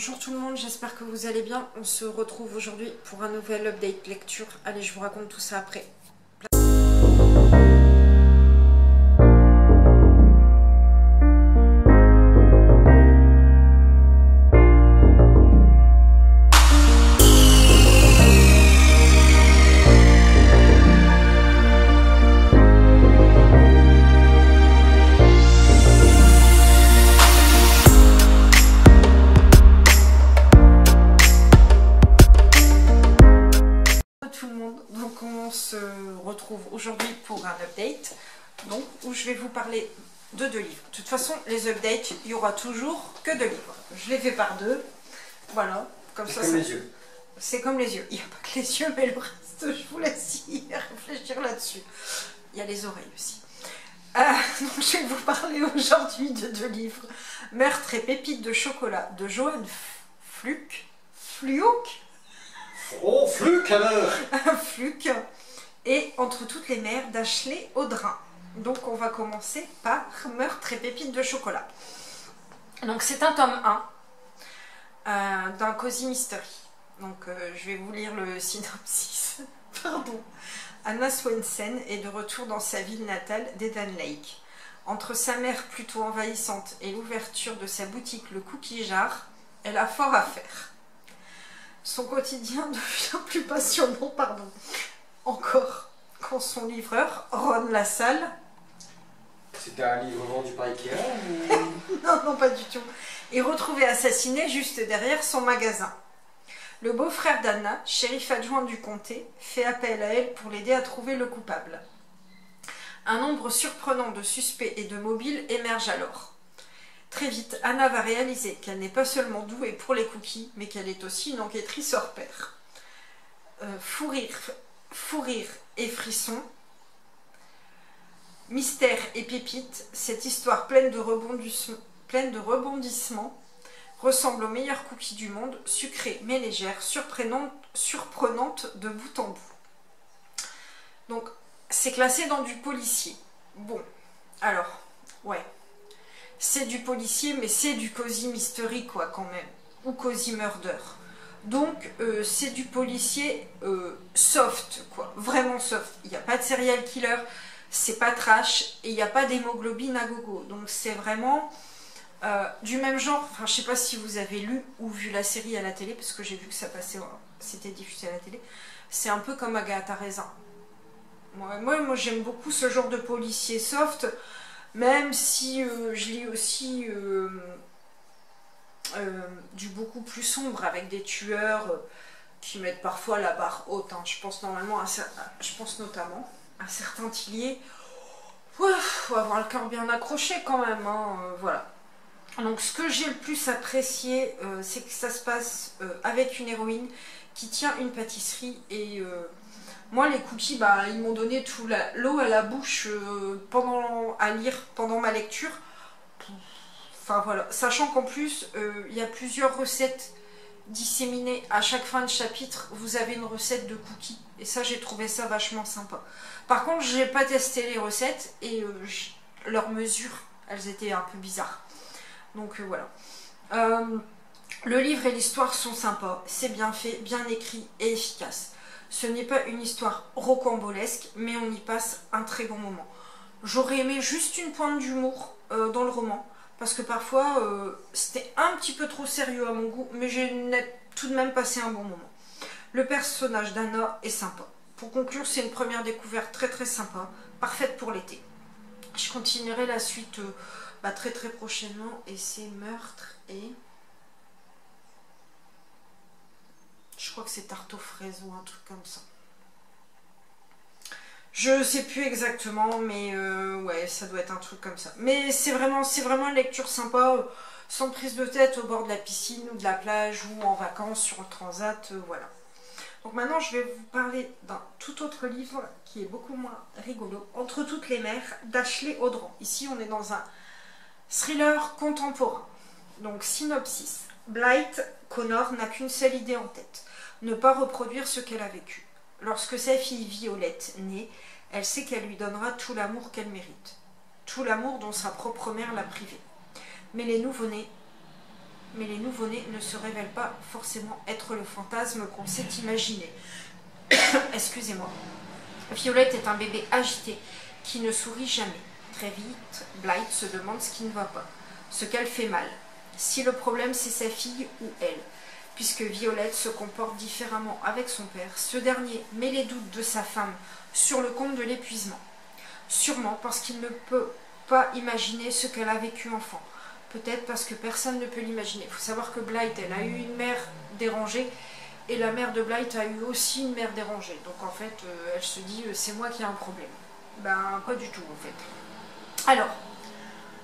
Bonjour tout le monde, j'espère que vous allez bien. On se retrouve aujourd'hui pour un nouvel update lecture. Allez, je vous raconte tout ça après. Donc on se retrouve aujourd'hui pour un update donc, où je vais vous parler de 2 livres. De toute façon, les updates, il y aura toujours que 2 livres. Je les fais par 2. Voilà, comme ça. C'est comme les yeux. C'est comme les yeux. Il n'y a pas que les yeux, mais le reste, je vous laisse y réfléchir là-dessus. Il y a les oreilles aussi. Donc je vais vous parler aujourd'hui de 2 livres. Meurtre et pépites de chocolat de Johan Fluke. Oh, Fluke alors. Fluke et Entre toutes les mers d'Ashley Audrin. Donc on va commencer par Meurtre et pépites de chocolat. Donc c'est un tome 1 d'un Cozy Mystery. Donc je vais vous lire le synopsis. Pardon. Anna Swensen est de retour dans sa ville natale d'Eden Lake. Entre sa mère plutôt envahissante et l'ouverture de sa boutique Le Cookie Jar, elle a fort à faire. Son quotidien devient plus passionnant, encore, quand son livreur, Ron Lassalle... C'était un livre vendu par Ikea ou... Non, pas du tout. Est retrouvé assassiné juste derrière son magasin. Le beau-frère d'Anna, shérif adjoint du comté, fait appel à elle pour l'aider à trouver le coupable. Un nombre surprenant de suspects et de mobiles émerge alors. Très vite, Anna va réaliser qu'elle n'est pas seulement douée pour les cookies, mais qu'elle est aussi une enquêtrice hors pair. Fou rire et frisson, mystère et pépites, cette histoire pleine de rebondissements ressemble aux meilleurs cookies du monde, sucrée mais légère, surprenante de bout en bout. Donc, c'est classé dans du policier. Bon, alors, ouais. C'est du policier, mais c'est du Cozy Mystery, quoi, quand même. Ou Cozy Murder. Donc, c'est du policier soft, quoi. Vraiment soft. Il n'y a pas de serial killer, c'est pas trash, et il n'y a pas d'hémoglobine à gogo. Donc, c'est vraiment du même genre. Enfin, je sais pas si vous avez lu ou vu la série à la télé, parce que j'ai vu que ça passait, c'était diffusé à la télé. C'est un peu comme Agatha Raisin. Moi j'aime beaucoup ce genre de policier soft. Même si je lis aussi du beaucoup plus sombre avec des tueurs qui mettent parfois la barre haute. Hein. Je pense notamment à certains Tilliers. Il faut avoir le cœur bien accroché quand même. Hein, voilà. Donc ce que j'ai le plus apprécié, c'est que ça se passe avec une héroïne qui tient une pâtisserie et... moi, les cookies, ils m'ont donné tout l'eau à la bouche à lire pendant ma lecture. Enfin voilà, sachant qu'en plus, il y a plusieurs recettes disséminées. À chaque fin de chapitre, vous avez une recette de cookies. Et ça, j'ai trouvé ça vachement sympa. Par contre, je n'ai pas testé les recettes et leurs mesures, elles étaient un peu bizarres. Donc voilà. Le livre et l'histoire sont sympas. C'est bien fait, bien écrit et efficace. Ce n'est pas une histoire rocambolesque, mais on y passe un très bon moment. J'aurais aimé juste une pointe d'humour dans le roman, parce que parfois c'était un petit peu trop sérieux à mon goût, mais j'ai tout de même passé un bon moment. Le personnage d'Anna est sympa. Pour conclure, c'est une première découverte très très sympa, parfaite pour l'été. Je continuerai la suite très très prochainement, et c'est Meurtre et... Je crois que c'est tarte aux fraises ou un truc comme ça. Je sais plus exactement, mais ouais, ça doit être un truc comme ça. Mais c'est vraiment une lecture sympa, sans prise de tête au bord de la piscine ou de la plage ou en vacances sur le transat, voilà. Donc maintenant, je vais vous parler d'un tout autre livre qui est beaucoup moins rigolo. Entre toutes les mers d'Ashley Audran. Ici, on est dans un thriller contemporain. Donc, synopsis. Blythe Connor n'a qu'une seule idée en tête. Ne pas reproduire ce qu'elle a vécu. Lorsque sa fille Violette naît, elle sait qu'elle lui donnera tout l'amour qu'elle mérite. Tout l'amour dont sa propre mère l'a privée. Mais les nouveau-nés mais les nouveau-nés ne se révèlent pas forcément être le fantasme qu'on s'est imaginé. Excusez-moi. Violette est un bébé agité qui ne sourit jamais. Très vite, Blythe se demande ce qui ne va pas, ce qu'elle fait mal. Si le problème c'est sa fille ou elle, puisque Violette se comporte différemment avec son père, ce dernier met les doutes de sa femme sur le compte de l'épuisement. Sûrement parce qu'il ne peut pas imaginer ce qu'elle a vécu enfant. Peut-être parce que personne ne peut l'imaginer. Il faut savoir que Blythe, elle a eu une mère dérangée, et la mère de Blythe a eu aussi une mère dérangée. Donc en fait, elle se dit, c'est moi qui ai un problème. Ben, pas du tout en fait. Alors,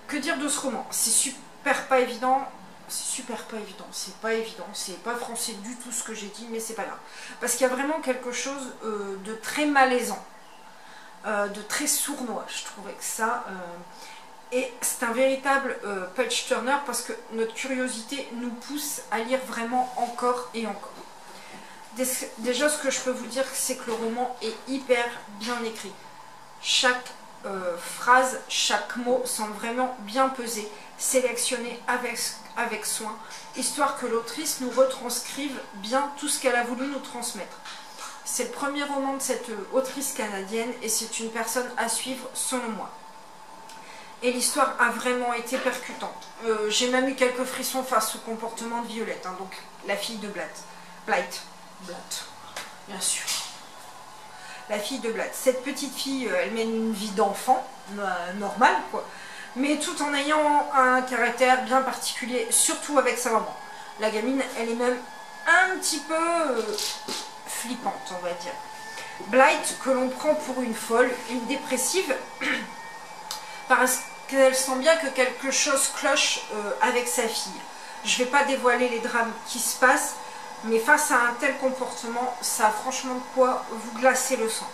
que dire de ce roman? C'est super pas évident. C'est pas évident, c'est pas français du tout ce que j'ai dit, mais c'est pas grave. Parce qu'il y a vraiment quelque chose de très malaisant, de très sournois, je trouvais que ça. Et c'est un véritable page-turner parce que notre curiosité nous pousse à lire vraiment encore et encore. Déjà, ce que je peux vous dire, c'est que le roman est hyper bien écrit. Chaque phrase, chaque mot semble vraiment bien pesé, sélectionné avec soin, histoire que l'autrice nous retranscrive bien tout ce qu'elle a voulu nous transmettre. C'est le premier roman de cette autrice canadienne et c'est une personne à suivre selon moi. Et l'histoire a vraiment été percutante. J'ai même eu quelques frissons face au comportement de Violette, hein, donc la fille de Blythe, bien sûr. La fille de Blythe. Cette petite fille, elle mène une vie d'enfant, normale, quoi. Mais tout en ayant un caractère bien particulier, surtout avec sa maman. La gamine, elle est même un petit peu flippante, on va dire. Blythe, que l'on prend pour une folle, une dépressive, parce qu'elle sent bien que quelque chose cloche avec sa fille. Je ne vais pas dévoiler les drames qui se passent, mais face à un tel comportement, ça a franchement de quoi vous glacer le sang.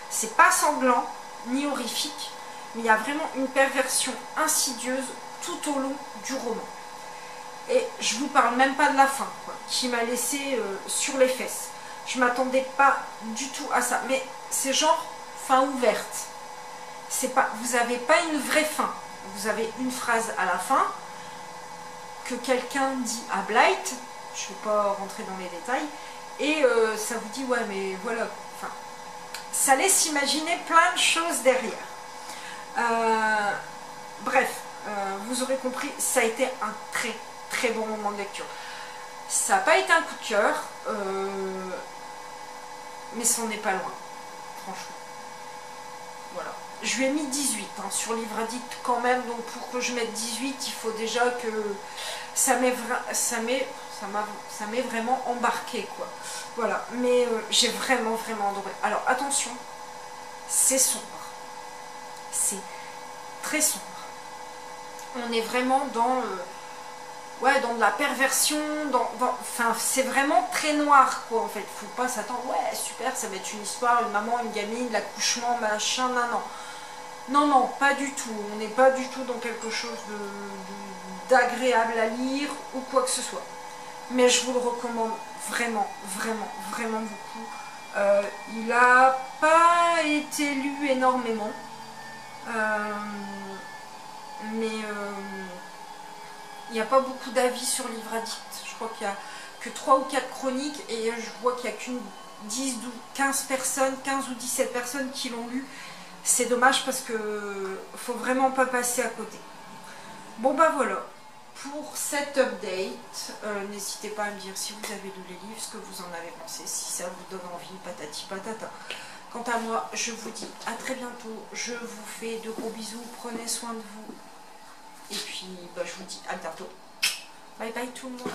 C'est pas sanglant, ni horrifique, mais il y a vraiment une perversion insidieuse tout au long du roman. Et je vous parle même pas de la fin, quoi, qui m'a laissé sur les fesses. Je m'attendais pas du tout à ça, mais c'est genre fin ouverte. Vous n'avez pas une vraie fin. Vous avez une phrase à la fin que quelqu'un dit à Blythe, je ne vais pas rentrer dans les détails, et ça vous dit, ouais, mais voilà, enfin, ça laisse imaginer plein de choses derrière. Bref, vous aurez compris, ça a été un très très bon moment de lecture. Ça n'a pas été un coup de cœur, mais ça n'en est pas loin, franchement. Voilà. Je lui ai mis 18 hein, sur Livre Addict quand même, donc pour que je mette 18, il faut déjà que ça m'ait vraiment embarqué, quoi. Voilà, mais j'ai vraiment adoré. Alors attention, c'est sombre. C'est très sombre. On est vraiment dans de la perversion, enfin c'est vraiment très noir, quoi, en fait. Faut pas s'attendre, ouais super, ça va être une histoire, une maman, une gamine, l'accouchement, machin, non, pas du tout. On n'est pas du tout dans quelque chose d'agréable à lire ou quoi que ce soit. Mais je vous le recommande vraiment beaucoup. Il n'a pas été lu énormément. Mais il n'y a pas beaucoup d'avis sur Livre Addict. Je crois qu'il n'y a que 3 ou 4 chroniques et je vois qu'il n'y a qu'une 10 ou 15 personnes, 15 ou 17 personnes qui l'ont lu. C'est dommage parce que faut vraiment pas passer à côté. Bon bah voilà, pour cet update, n'hésitez pas à me dire si vous avez lu les livres, ce que vous en avez pensé, si ça vous donne envie, patati patata. Quant à moi, je vous dis à très bientôt, je vous fais de gros bisous, prenez soin de vous, et puis bah, je vous dis à bientôt. Bye bye tout le monde.